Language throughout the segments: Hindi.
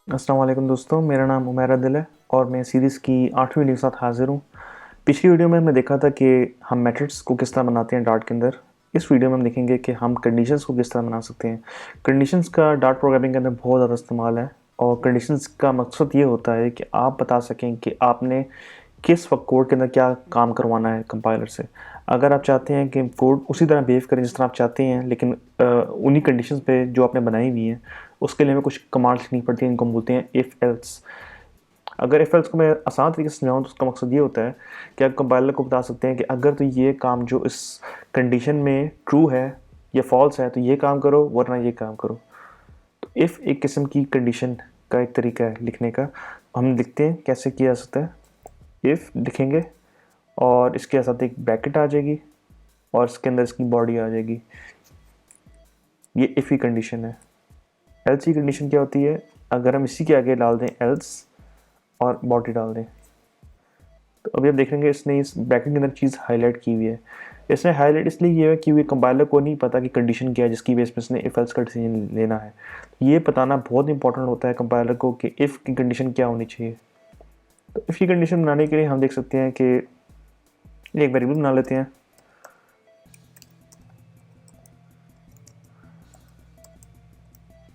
अस्सलाम वालेकुम दोस्तों, मेरा नाम उमैर अदिल है और मैं सीरीज़ की 8वीं वीडियो के साथ हाज़िर हूँ। पिछली वीडियो में हमने देखा था कि हम मैट्रिक्स को किस तरह बनाते हैं डार्ट के अंदर। इस वीडियो में हम देखेंगे कि हम कंडीशंस को किस तरह बना सकते हैं। कंडीशंस का डार्ट प्रोग्रामिंग के अंदर बहुत ज़्यादा इस्तेमाल है और कंडीशंस का मकसद ये होता है कि आप बता सकें कि आपने किस वक्त कोड के अंदर क्या काम करवाना है कंपाइलर से। अगर आप चाहते हैं कि कोड उसी तरह बिहेव करें जिस तरह आप चाहते हैं, लेकिन उन्हीं कंडीशंस पे जो आपने बनाई हुई है, उसके लिए हमें कुछ कमांड्स लिखनी पड़ती हैं, इनको हम बोलते हैं इफ़ एल्स। अगर इफ़ एल्स को मैं आसान तरीके से समझाऊँ तो उसका मकसद ये होता है कि आप कंपाइलर को बता सकते हैं कि अगर तो ये काम जो इस कंडीशन में ट्रू है या फॉल्स है तो ये काम करो, वरना ये काम करो। तो इफ़ एक किस्म की कंडीशन का एक तरीका है लिखने का। हम लिखते हैं कैसे किया जा सकता है। इफ़ लिखेंगे और इसके साथ एक ब्रैकेट आ जाएगी और इसके अंदर इसकी बॉडी आ जाएगी। ये इफ़ की कंडीशन है। एल्स की कंडीशन क्या होती है? अगर हम इसी के आगे डाल दें एल्स और बॉडी डाल दें, तो अभी आप देखेंगे इसने इस ब्रैकेट के अंदर चीज़ हाईलाइट की हुई है। इसने हाईलाइट इसलिए किया है क्योंकि कंपाइलर को नहीं पता कि कंडीशन क्या है जिसकी बेस पे इसने इफ एल्स का डिसीजन लेना है। ये बताना बहुत इंपॉर्टेंट होता है कंपाइलर को कि इफ़ की कंडीशन क्या होनी चाहिए। तो इफ़ की कंडीशन बनाने के लिए हम देख सकते हैं कि एक वेरिएबल बना लेते हैं।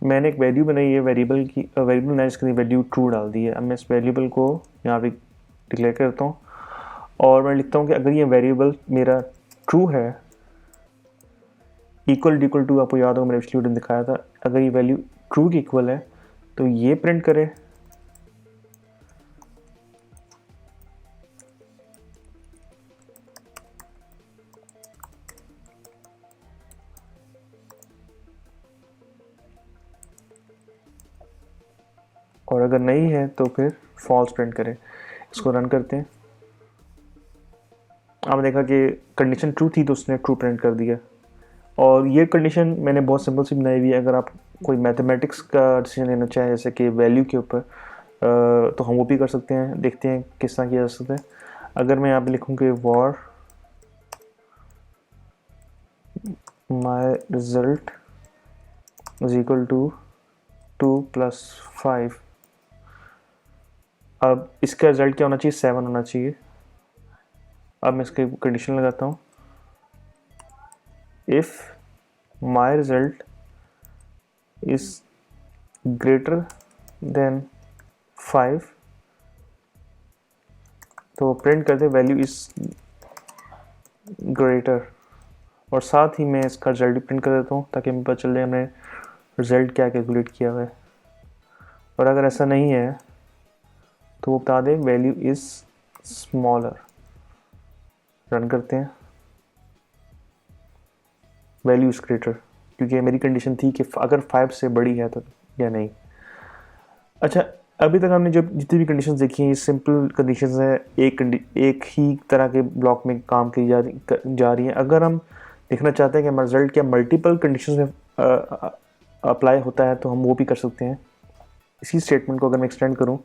मैंने एक वैल्यू बनाई है वेरिएबल की, वेरिएबल मैंने इसकी वैल्यू ट्रू डाल दी है। अब मैं इस वेरिएबल को यहाँ पे डिक्लेयर करता हूँ और मैं लिखता हूँ कि अगर ये वेरिएबल मेरा ट्रू है, इक्वल टू, आपको याद होगा मैंने पिछली वीडियो में दिखाया था, अगर ये वैल्यू ट्रू की इक्वल है तो ये प्रिंट करे। और अगर नहीं है तो फिर फॉल्स प्रिंट करे। इसको रन करते हैं। आपने देखा कि कंडीशन ट्रू थी तो उसने ट्रू प्रिंट कर दिया। और ये कंडीशन मैंने बहुत सिंपल सी बनाई हुई है। अगर आप कोई मैथमेटिक्स का डिसीजन लेना चाहें जैसे कि वैल्यू के ऊपर, तो हम वो भी कर सकते हैं। देखते हैं किस तरह किया जा सकता है। अगर मैं यहाँ पे लिखूँ कि or my result is equal to 2 + 5, अब इसका रिजल्ट क्या होना चाहिए? 7 होना चाहिए। अब मैं इसके कंडीशन लगाता हूँ, if my result is greater than 5, तो प्रिंट करते वैल्यू इज ग्रेटर। और साथ ही मैं इसका रिजल्ट भी प्रिंट कर देता हूँ ताकि हमें पता चल जाए हमने रिजल्ट क्या कैलकुलेट किया हुआ है। और अगर ऐसा नहीं है तो वो बता दें वैल्यू इज स्मॉलर। रन करते हैं, वैल्यू इज ग्रेटर, क्योंकि मेरी कंडीशन थी कि अगर 5 से बड़ी है तो या नहीं। अच्छा, अभी तक हमने जो जितनी भी कंडीशंस देखी हैं ये सिंपल कंडीशंस हैं। एक ही तरह के ब्लॉक में काम की जा रही हैं। अगर हम देखना चाहते हैं कि हमारा रिजल्ट क्या मल्टीपल कंडीशंस में अप्लाई होता है तो हम वो भी कर सकते हैं। इसी स्टेटमेंट को अगर मैं एक्सटेंड करूं,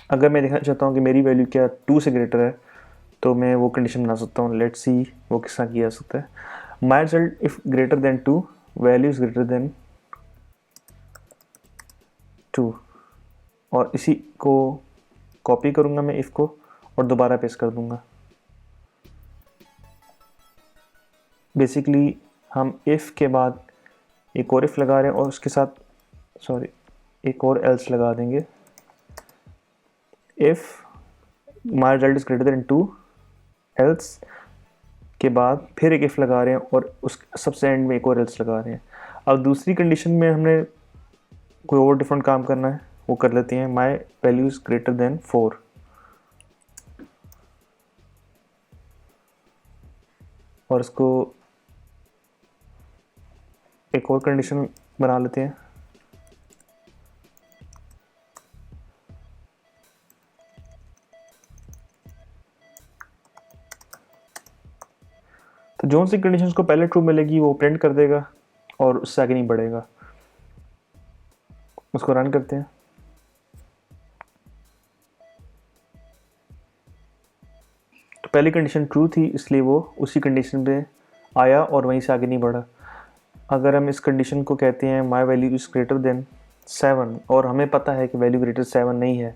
अगर मैं देखना चाहता हूं कि मेरी वैल्यू क्या 2 से ग्रेटर है तो मैं वो कंडीशन बना सकता हूं। लेट्स सी वो किस तरह किया जा सकता है। माई result if greater than 2, value is greater than 2। और इसी को कॉपी करूंगा मैं इफ़ को और दोबारा पेस्ट कर दूंगा। बेसिकली हम इफ़ के बाद एक और इफ़ लगा रहे हैं और उसके साथ सॉरी एक और एल्स लगा देंगे। If my result is greater than 2, else के बाद फिर एक इफ़ लगा रहे हैं और उस सबसे एंड में एक और एल्स लगा रहे हैं। अब दूसरी कंडीशन में हमने कोई और डिफरेंट काम करना है, वो कर लेते हैं। My value is greater than 4, और इसको एक और कंडीशन बना लेते हैं। तो जो सी कंडीशंस को पहले ट्रू मिलेगी वो प्रिंट कर देगा और उससे आगे नहीं बढ़ेगा। उसको रन करते हैं। पहली कंडीशन ट्रू थी इसलिए वो उसी कंडीशन पे आया और वहीं से आगे नहीं बढ़ा। अगर हम इस कंडीशन को कहते हैं my value is greater than 7 और हमें पता है कि वैल्यू ग्रेटर 7 नहीं है,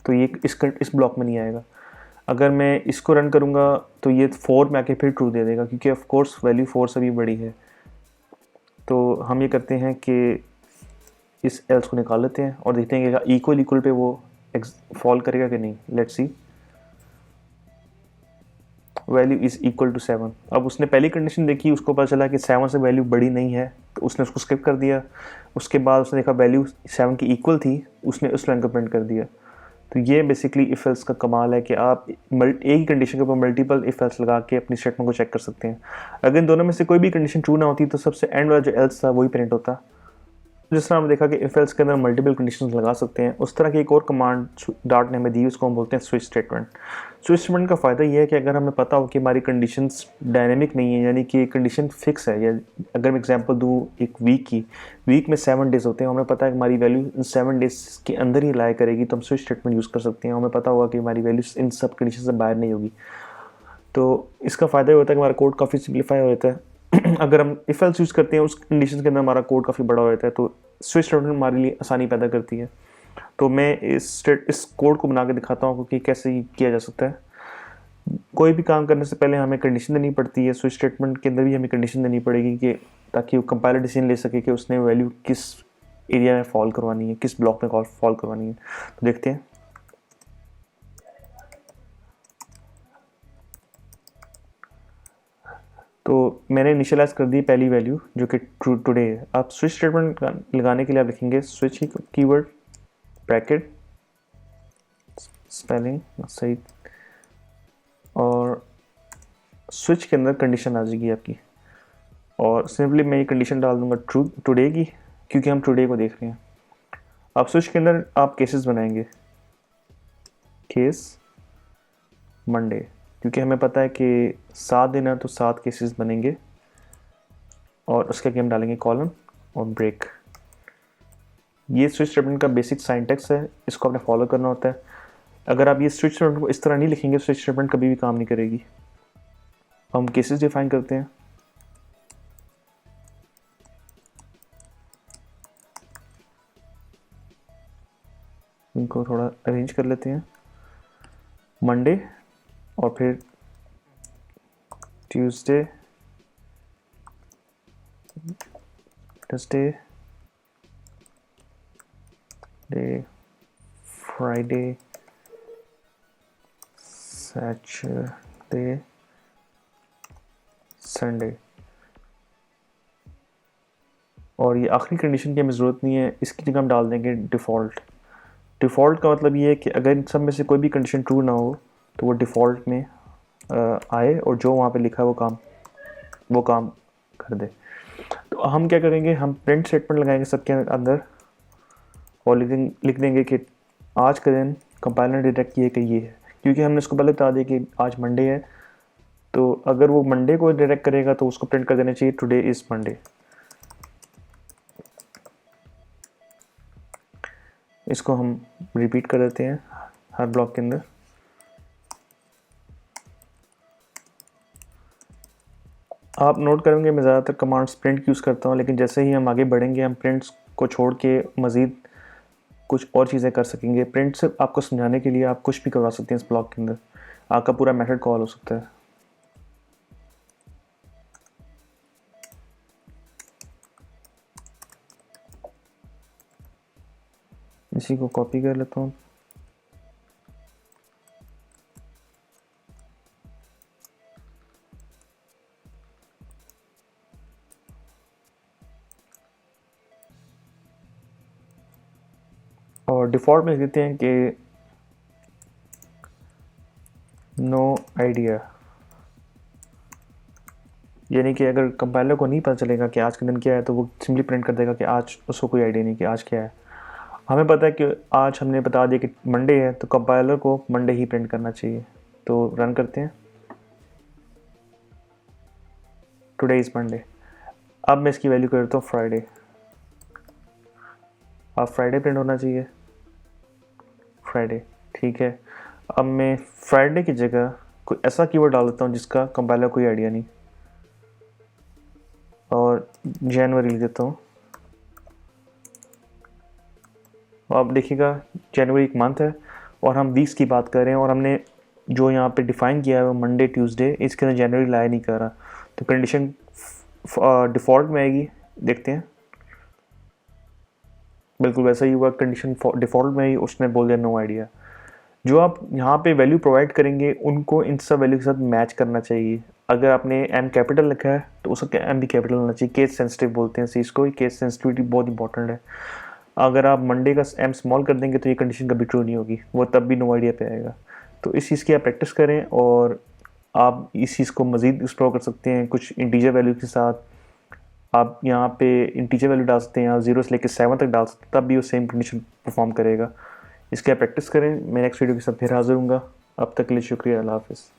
तो ये इस ब्लॉक में नहीं आएगा। अगर मैं इसको रन करूँगा तो ये 4 में आके फिर ट्रू दे देगा, क्योंकि ऑफ कोर्स वैल्यू 4 से भी बड़ी है। तो हम ये करते हैं कि इस एल्स को निकाल लेते हैं और देखते हैं कि इक्वल पे वो फॉल करेगा कि नहीं। Let's see, value is equal to 7। अब उसने पहली कंडीशन देखी, उसको पता चला कि 7 से वैल्यू बड़ी नहीं है, तो उसने उसको स्किप कर दिया। उसके बाद उसने देखा वैल्यू 7 की इक्वल थी, उसने उस लाइन को प्रिंट कर दिया। तो ये बेसिकली इफ एल्स का कमाल है कि आप एक ही कंडीशन के ऊपर मल्टीपल इफ एल्स लगा के अपनी स्टेटमेंट को चेक कर सकते हैं। अगर इन दोनों में से कोई भी कंडीशन ट्रू ना होती तो सबसे एंड वाला जो एल्स था वही प्रिंट होता। जिस तरह हमने देखा कि इफ एल्स के अंदर मल्टीपल कंडीशंस लगा सकते हैं, उस तरह की एक और कमांड डार्ट ने हमें दी, उसको हम बोलते हैं स्विच स्टेटमेंट। स्विच स्टेटमेंट का फ़ायदा ये है कि अगर हमें पता हो कि हमारी कंडीशंस डायनेमिक नहीं है, यानी कि कंडीशन फिक्स है, या अगर मैं एग्जांपल दूँ एक वीक में 7 डेज़ होते हैं, हमें पता है कि हमारी वैल्यू इन 7 डेज़ के अंदर ही लाया करेगी, तो हम स्विच स्टेटमेंट यूज़ कर सकते हैं। हमें पता होगा कि हमारी वैल्यू इन सब कंडीशन से बाहर नहीं होगी। तो इसका फ़ायदा ये होता है कि हमारा कोड काफ़ी सिंप्लीफाई हो जाता है। अगर हम इफ एल्स यूज़ करते हैं उस कंडीशन के अंदर हमारा कोड काफ़ी बड़ा हो जाता है, तो स्विच स्टेटमेंट हमारे लिए आसानी पैदा करती है। तो मैं इस कोड को बना के दिखाता हूँ कि कैसे किया जा सकता है। कोई भी काम करने से पहले हमें कंडीशन देनी पड़ती है। स्विच स्टेटमेंट के अंदर भी हमें कंडीशन देनी पड़ेगी कि ताकि वो कंपाइलर डिसीजन ले सके कि उसने वैल्यू किस एरिया में फॉल करवानी है, किस ब्लॉक में फॉल करवानी है। तो देखते हैं। तो मैंने इनिशियलाइज कर दी पहली वैल्यू जो कि टुडे है। आप स्विच स्टेटमेंट लगाने के लिए आप लिखेंगे स्विच ही कीवर्ड ब्रैकेट स्पेलिंग सही, और स्विच के अंदर कंडीशन आ जाएगी आपकी, और सिंपली मैं ये कंडीशन डाल दूंगा ट्रू टुडे की, क्योंकि हम टुडे को देख रहे हैं। अब स्विच के अंदर आप केसेस बनाएंगे, केस मंडे, क्योंकि हमें पता है कि 7 दिन है तो 7 केसेस बनेंगे, और उसके आगे हम डालेंगे कॉलन और ब्रेक। ये स्विच स्टेटमेंट का बेसिक साइंटेक्स है, इसको आपने फॉलो करना होता है। अगर आप ये स्विच स्टेटमेंट को इस तरह नहीं लिखेंगे, स्विच स्टेटमेंट कभी भी काम नहीं करेगी। हम केसेस डिफाइन करते हैं। इनको थोड़ा अरेंज कर लेते हैं। मंडे और फिर Tuesday, Thursday, day, Friday, Saturday, Sunday. और ये आखिरी कंडीशन की हमें ज़रूरत नहीं है, इसकी जगह हम डाल देंगे डिफ़ॉल्ट। डिफ़ॉल्ट का मतलब ये है कि अगर इन सब में से कोई भी कंडीशन ट्रू ना हो तो वो डिफ़ॉल्ट में आए और जो वहाँ पे लिखा है वो काम कर दे। तो हम क्या करेंगे, हम प्रिंट स्टेटमेंट लगाएंगे सबके अंदर और लिख देंगे कि आज का दिन कंपाइलर ने डिटेक्ट किए कि ये है, क्योंकि हमने उसको पहले बता दिया कि आज मंडे है। तो अगर वो मंडे को डिटेक्ट करेगा तो उसको प्रिंट कर देना चाहिए टुडे इज़ मंडे। इसको हम रिपीट कर देते हैं हर ब्लॉक के अंदर। आप नोट करेंगे मैं ज़्यादातर कमांड्स प्रिंट यूज़ करता हूँ, लेकिन जैसे ही हम आगे बढ़ेंगे हम प्रिंट्स को छोड़ के मज़ीद कुछ और चीज़ें कर सकेंगे। प्रिंट से आपको समझाने के लिए आप कुछ भी करवा सकते हैं इस ब्लॉक के अंदर, आपका पूरा मेथड कॉल हो सकता है। इसी को कॉपी कर लेता हूँ। और डिफ़ॉल्ट में देते हैं कि नो आइडिया, यानी कि अगर कंपाइलर को नहीं पता चलेगा कि आज का दिन क्या है तो वो सिंपली प्रिंट कर देगा कि आज उसको कोई आइडिया नहीं कि आज क्या है। हमें पता है कि आज हमने बता दिया कि मंडे है, तो कंपाइलर को मंडे ही प्रिंट करना चाहिए। तो रन करते हैं, टुडे इज़ मंडे। अब मैं इसकी वैल्यू कर देता हूँ फ्राइडे। अब फ्राइडे प्रिंट होना चाहिए, फ्राइडे, ठीक है। अब मैं फ्राइडे की जगह कोई ऐसा कीवर्ड डाल देता हूँ जिसका कंपाइलर कोई आइडिया नहीं। और जनवरी लिख देता हूँ। अब देखिएगा जनवरी एक मंथ है और हम वीक्स की बात कर रहे हैं और हमने जो यहाँ पे डिफ़ाइन किया है वो मंडे ट्यूसडे, इसके अंदर जनवरी लाया नहीं कर रहा, तो कंडीशन डिफ़ॉल्ट में आएगी। देखते हैं, बिल्कुल वैसा ही हुआ, कंडीशन डिफ़ॉल्ट में ही उसने बोल दिया नो आइडिया। जो आप यहाँ पे वैल्यू प्रोवाइड करेंगे उनको इन सब वैल्यू के साथ मैच करना चाहिए। अगर आपने एम कैपिटल लिखा है तो उसका एम भी कैपिटल होना चाहिए। केस सेंसिटिव बोलते हैं इस चीज़ को, केस सेंसिटिविटी बहुत इंपॉर्टेंट है। अगर आप मंडे का एम स्मॉल कर देंगे तो ये कंडीशन कभी ट्रू नहीं होगी, वो तब भी नो आइडिया पे आएगा। तो इस चीज़ की आप प्रैक्टिस करें और आप इस चीज़ को मज़ीद एक्सप्लोर कर सकते हैं कुछ इंटीजर वैल्यू के साथ। आप यहाँ पे इंटीजर वैल्यू डाल सकते हैं, आप 0 से लेकर 7 तक डाल सकते हैं, तब भी वो सेम कंडीशन परफॉर्म करेगा। इसकी आप प्रैक्टिस करें। मैं नेक्स्ट वीडियो के साथ फिर हाजिर हूँगा। अब तक के लिए शुक्रिया, अल्लाह हाफ़िज़।